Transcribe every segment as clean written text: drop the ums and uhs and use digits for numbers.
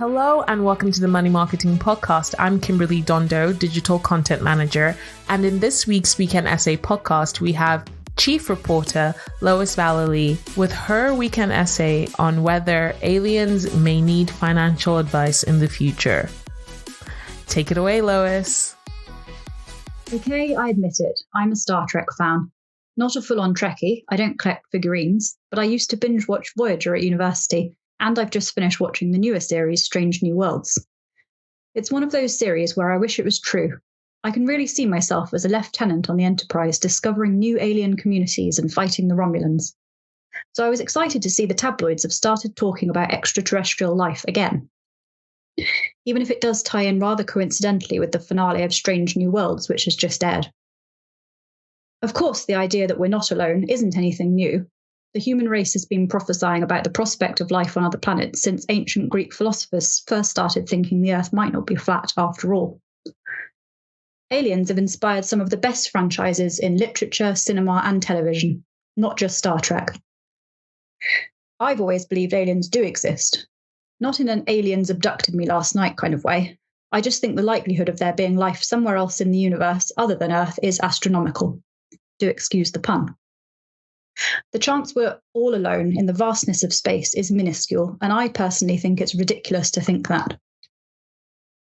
Hello and welcome to the Money Marketing Podcast. I'm Kimberly Dondo, Digital Content Manager. And in this week's Weekend Essay podcast, we have Chief Reporter Lois Vallely with her weekend essay on whether aliens may need financial advice in the future. Take it away, Lois. Okay, I admit it. I'm a Star Trek fan. Not a full-on Trekkie, I don't collect figurines, but I used to binge watch Voyager at university, and I've just finished watching the newer series, Strange New Worlds. It's one of those series where I wish it was true. I can really see myself as a lieutenant on the Enterprise discovering new alien communities and fighting the Romulans. So I was excited to see the tabloids have started talking about extraterrestrial life again. Even if it does tie in rather coincidentally with the finale of Strange New Worlds, which has just aired. Of course, the idea that we're not alone isn't anything new. The human race has been prophesying about the prospect of life on other planets since ancient Greek philosophers first started thinking the Earth might not be flat after all. Aliens have inspired some of the best franchises in literature, cinema, and television, not just Star Trek. I've always believed aliens do exist. Not in an aliens abducted me last night kind of way. I just think the likelihood of there being life somewhere else in the universe other than Earth is astronomical. Do excuse the pun. The chance we're all alone in the vastness of space is minuscule, and I personally think it's ridiculous to think that.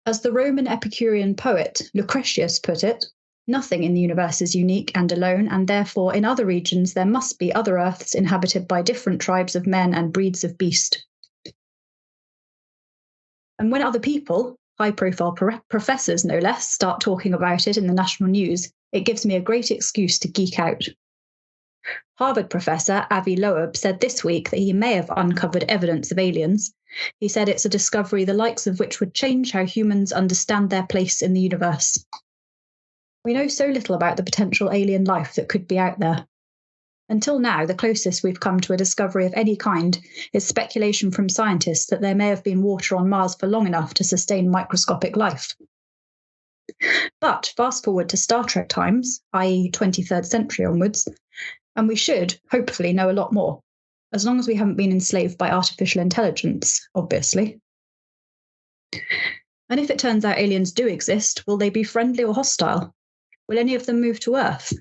As the Roman Epicurean poet Lucretius put it, nothing in the universe is unique and alone, and therefore in other regions there must be other Earths inhabited by different tribes of men and breeds of beast. And when other people, high-profile professors no less, start talking about it in the national news, it gives me a great excuse to geek out. Harvard professor Avi Loeb said this week that he may have uncovered evidence of aliens. He said it's a discovery the likes of which would change how humans understand their place in the universe. We know so little about the potential alien life that could be out there. Until now, the closest we've come to a discovery of any kind is speculation from scientists that there may have been water on Mars for long enough to sustain microscopic life. But fast forward to Star Trek times, i.e. 23rd century onwards, and we should, hopefully, know a lot more, as long as we haven't been enslaved by artificial intelligence, obviously. And if it turns out aliens do exist, will they be friendly or hostile? Will any of them move to Earth?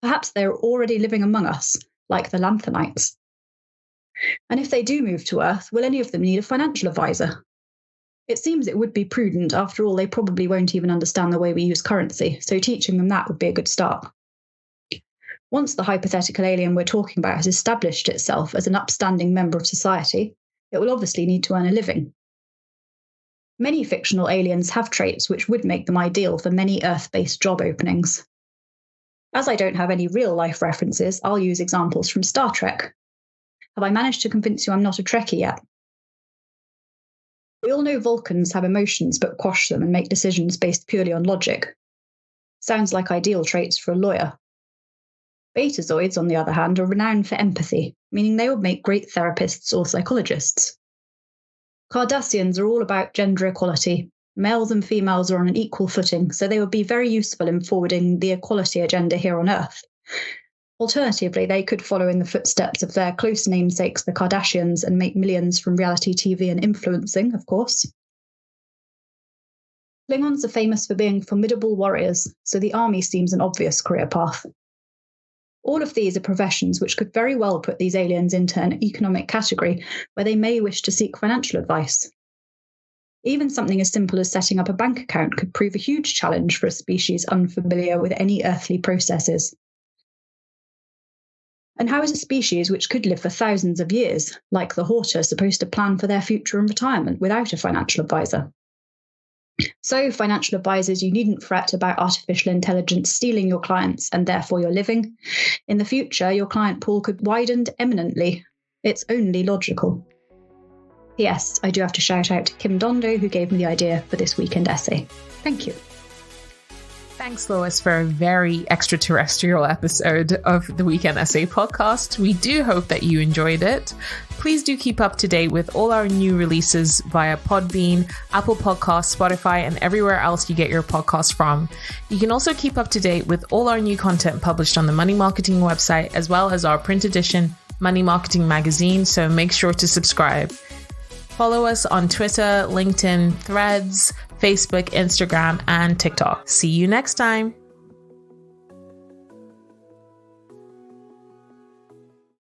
Perhaps they're already living among us, like the Lanthanites. And if they do move to Earth, will any of them need a financial advisor? It seems it would be prudent. After all, they probably won't even understand the way we use currency, so teaching them that would be a good start. Once the hypothetical alien we're talking about has established itself as an upstanding member of society, it will obviously need to earn a living. Many fictional aliens have traits which would make them ideal for many Earth-based job openings. As I don't have any real-life references, I'll use examples from Star Trek. Have I managed to convince you I'm not a Trekkie yet? We all know Vulcans have emotions but quash them and make decisions based purely on logic. Sounds like ideal traits for a lawyer. Betazoids, on the other hand, are renowned for empathy, meaning they would make great therapists or psychologists. Cardassians are all about gender equality. Males and females are on an equal footing, so they would be very useful in forwarding the equality agenda here on Earth. Alternatively, they could follow in the footsteps of their close namesakes, the Kardashians, and make millions from reality TV and influencing, of course. Klingons are famous for being formidable warriors, so the army seems an obvious career path. All of these are professions which could very well put these aliens into an economic category where they may wish to seek financial advice. Even something as simple as setting up a bank account could prove a huge challenge for a species unfamiliar with any earthly processes. And how is a species which could live for thousands of years, like the Horta, supposed to plan for their future and retirement without a financial advisor? So, financial advisors, you needn't fret about artificial intelligence stealing your clients and therefore your living. In the future, your client pool could widen eminently. It's only logical. P.S. I do have to shout out to Kim Dondo, who gave me the idea for this weekend essay. Thank you. Thanks, Lois, for a very extraterrestrial episode of the Weekend Essay podcast. We do hope that you enjoyed it. Please do keep up to date with all our new releases via Podbean, Apple Podcasts, Spotify, and everywhere else you get your podcast from. You can also keep up to date with all our new content published on the Money Marketing website, as well as our print edition Money Marketing magazine, so make sure to subscribe. Follow us on Twitter, LinkedIn, Threads, Facebook, Instagram, and TikTok. See you next time.